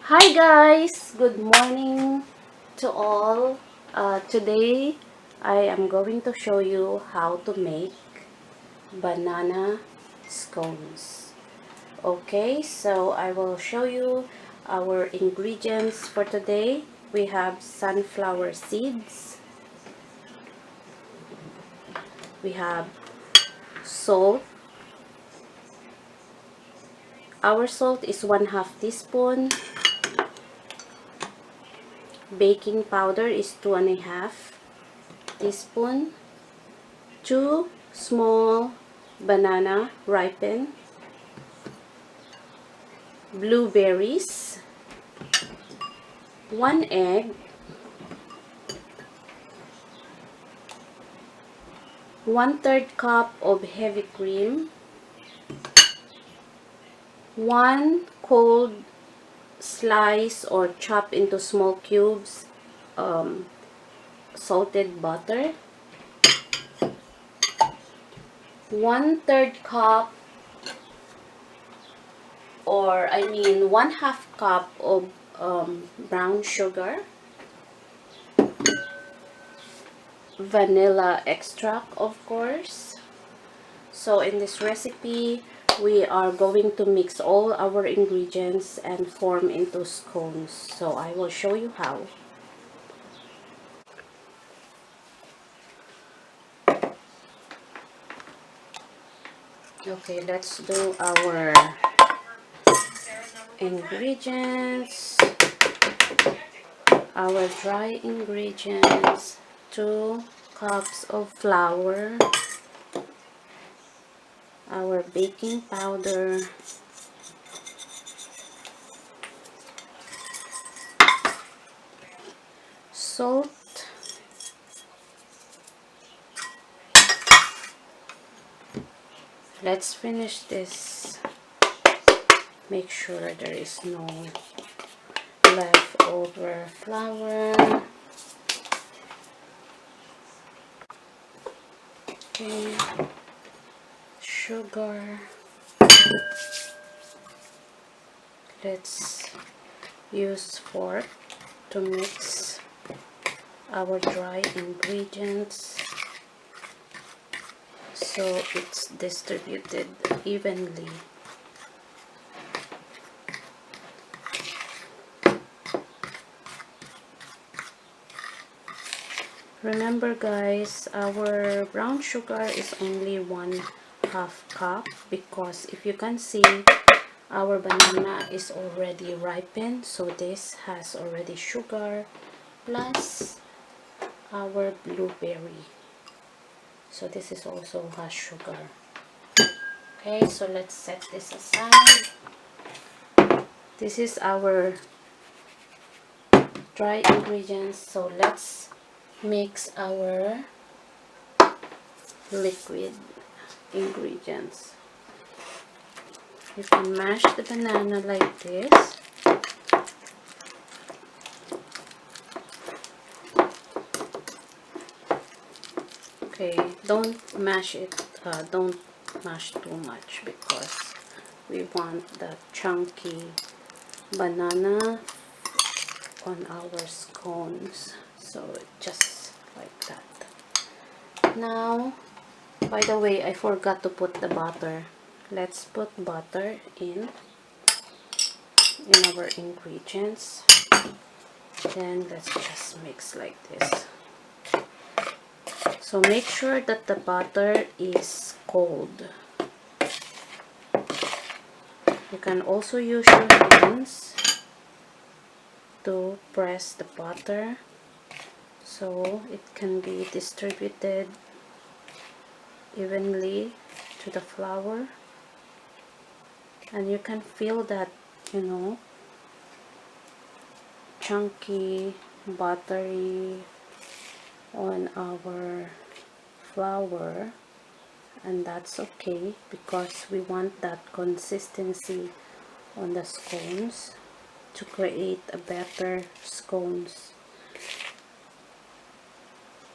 Hi guys, good morning to all. Today I am going to show you how to make banana scones. Okay, so I will show you our ingredients for today. We have sunflower seeds, we have salt. Our salt is 1/2 teaspoon. Baking powder is 2.5 teaspoon. 2 small banana ripened, blueberries, 1 egg, 1/3 cup of heavy cream, 1 cold slice or chop into small cubes salted butter, 1/3 cup, or I mean 1/2 cup of brown sugar, vanilla extract of course. So in this recipe, we are going to mix all our ingredients and form into scones. So I will show you how. Okay, let's do our ingredients. Our dry ingredients: 2 cups of flour, our baking powder, salt, let's finish this. Make sure there is no leftover flour. Okay, sugar. Let's use fork to mix our dry ingredients so it's distributed evenly. Remember guys, our brown sugar is only 1/2 cup because if you can see, our banana is already ripened, so this has already sugar plus our blueberry, so this is also has sugar. Okay, so let's set this aside. This is our dry ingredients, so let's mix our liquid ingredients. You can mash the banana like this. Okay, don't mash it, don't mash too much because we want the chunky banana on our scones, so just like that. Now, by the way, I forgot to put the butter. Let's put butter in our ingredients, then let's just mix like this. So make sure that the butter is cold. You can also use your hands to press the butter so it can be distributed evenly to the flour, and you can feel that, you know, chunky buttery on our flour, and that's okay because we want that consistency on the scones to create a better scones.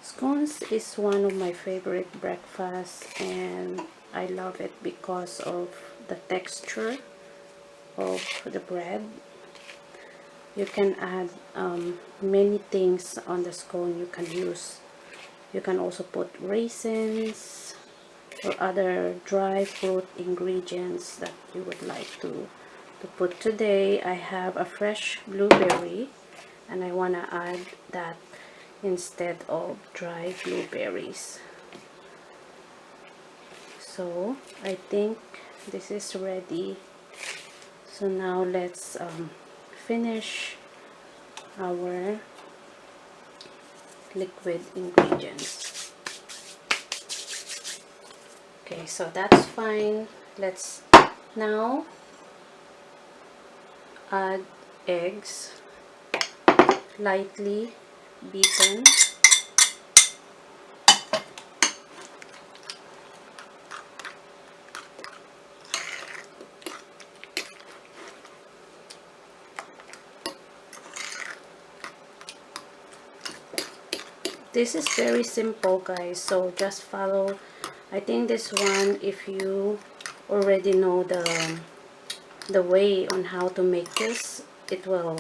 Scones is one of my favorite breakfasts, and I love it because of the texture of the bread. You can add many things on the scone you can use. You can also put raisins or other dry fruit ingredients that you would like to put. Today I have a fresh blueberry and I want to add that instead of dry blueberries. So I think this is ready. So now let's finish our liquid ingredients. Okay, so that's fine. Let's now add eggs, lightly beaten. This is very simple, guys, so just follow. I think this one, if you already know the way on how to make this, it will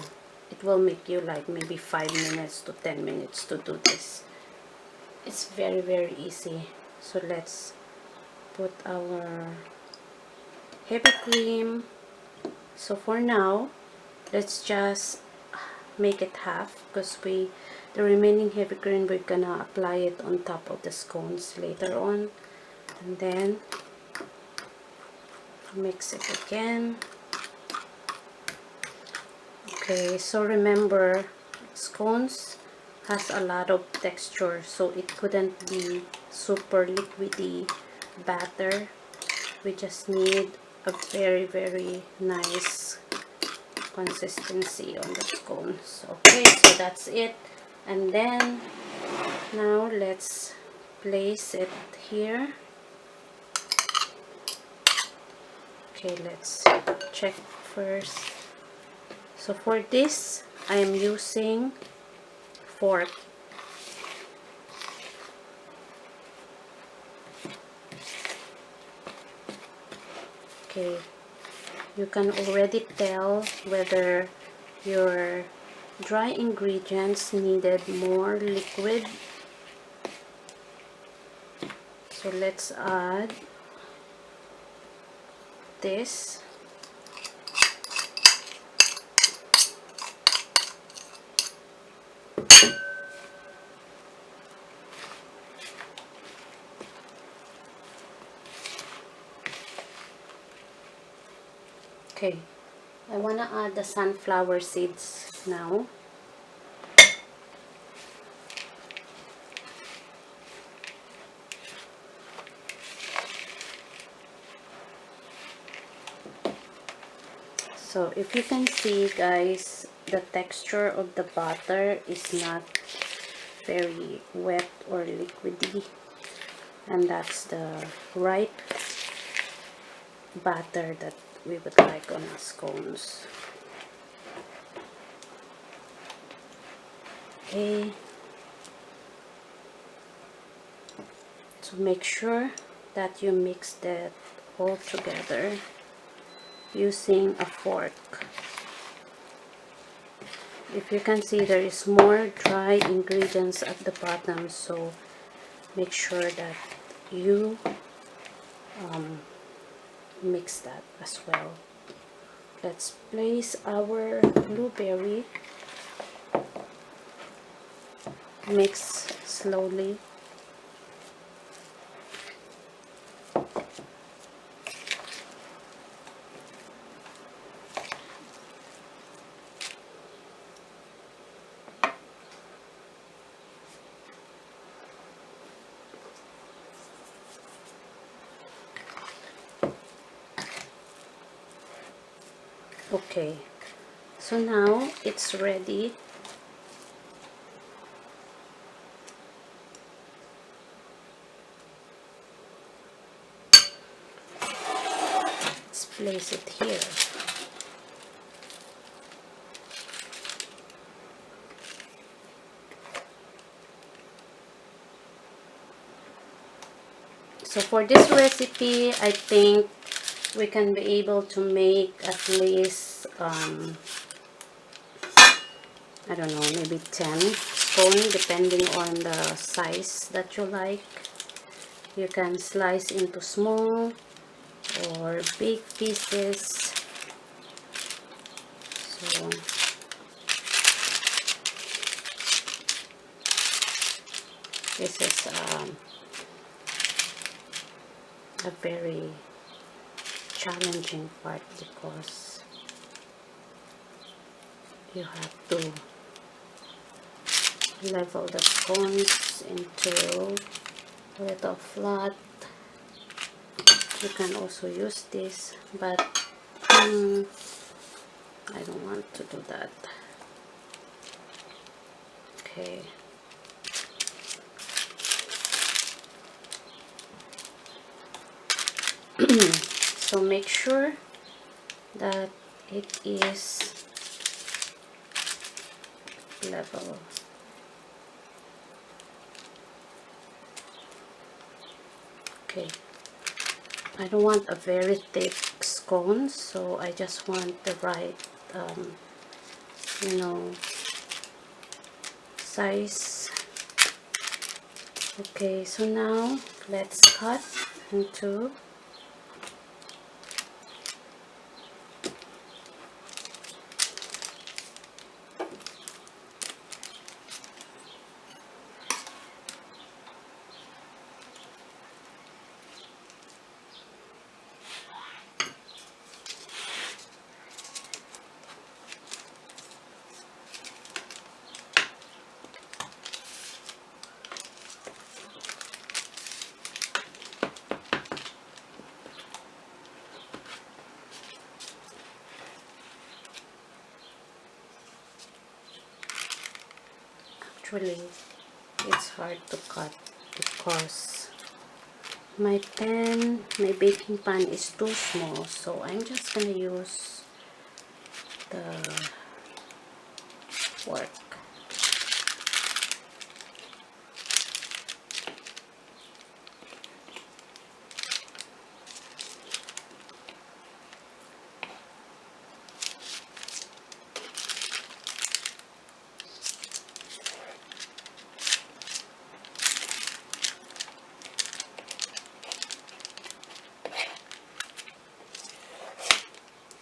make you like maybe 5 minutes to 10 minutes to do this. It's very easy. So let's put our heavy cream. So for now, let's just make it half, because the remaining heavy cream we're gonna apply it on top of the scones later on, and then mix it again. Okay, so remember, scones has a lot of texture, so it couldn't be super liquidy batter. We just need a very nice consistency on the scones. Okay, so that's it. And then now let's place it here. Okay, let's check first. So for this, I am using fork. Okay, you can already tell whether your dry ingredients needed more liquid. So let's add this. Okay, I want to add the sunflower seeds now. So if you can see, guys, the texture of the butter is not very wet or liquidy, and that's the ripe batter that we would like on our scones. Okay, so make sure that you mix that all together using a fork. If you can see, there is more dry ingredients at the bottom, so make sure that you mix that as well. Let's place our blueberry. Mix slowly. Okay, so now it's ready. Let's place it here. So for this recipe, I think we can be able to make at least I don't know, maybe 10 scone, depending on the size that you like. You can slice into small or big pieces. So this is a very challenging part because you have to level the scones into a little flat. You can also use this, but I don't want to do that. Okay. So make sure that it is level. Okay. I don't want a very thick scone, so I just want the right, you know, size. Okay, so now let's cut into actually it's hard to cut because my baking pan is too small, so I'm just gonna use the fork.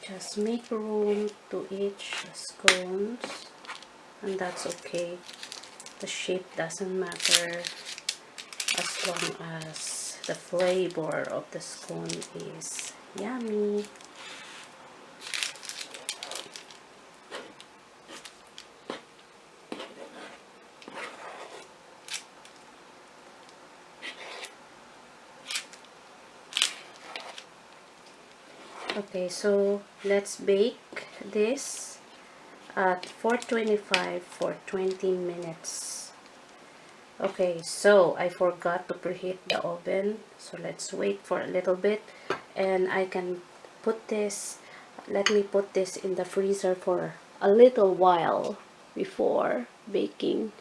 Just make room to each scones, and that's okay. The shape doesn't matter as long as the flavor of the scone is yummy. Okay, so let's bake this at 425 for 20 minutes. Okay, so I forgot to preheat the oven, so let's wait for a little bit, and I can put this, let me put this in the freezer for a little while before baking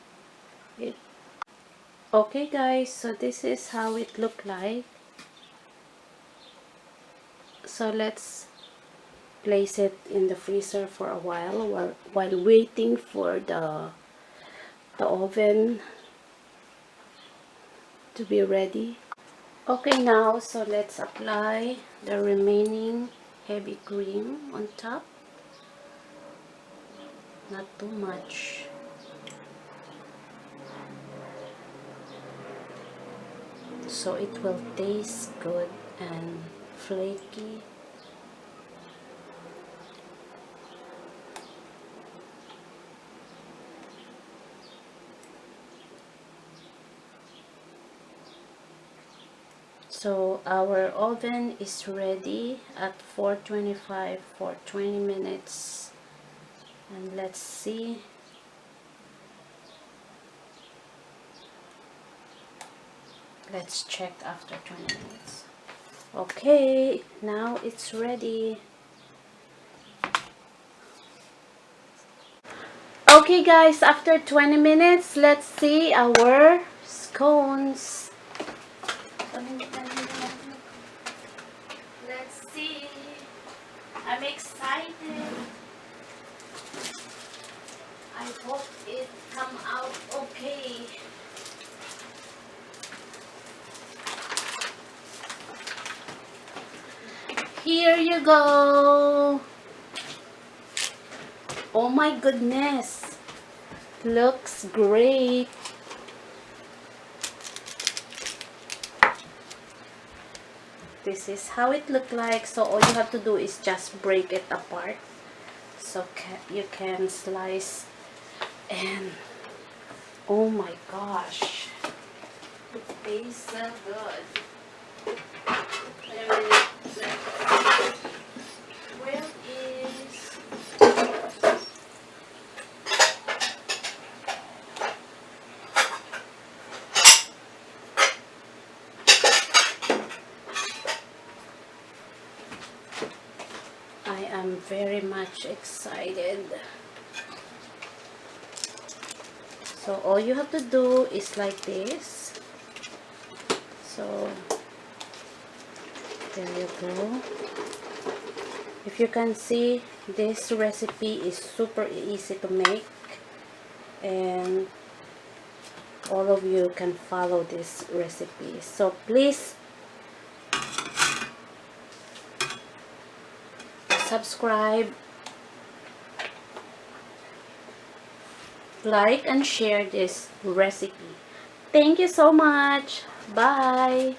it. Okay guys, so this is how it looked like. So let's place it in the freezer for a while waiting for the oven to be ready. Okay, now so let's apply the remaining heavy cream on top. Not too much. So it will taste good and flaky. So our oven is ready at 425 for 20 minutes. And let's see. Let's check after 20 minutes. Okay, now it's ready. Okay guys, after 20 minutes, let's see our scones. Let's see. I'm excited. I hope it come out okay. Here you go. Oh my goodness. Looks great. This is how it look like. So all you have to do is just break it apart. So you can slice and oh my gosh. It tastes so good. Where is I am very much excited. So all you have to do is like this. So there you go. If you can see, this recipe is super easy to make, and all of you can follow this recipe. So please subscribe, like, and share this recipe. Thank you so much. Bye.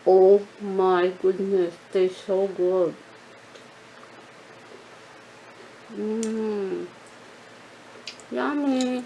Oh my goodness, tastes so good. Yummy.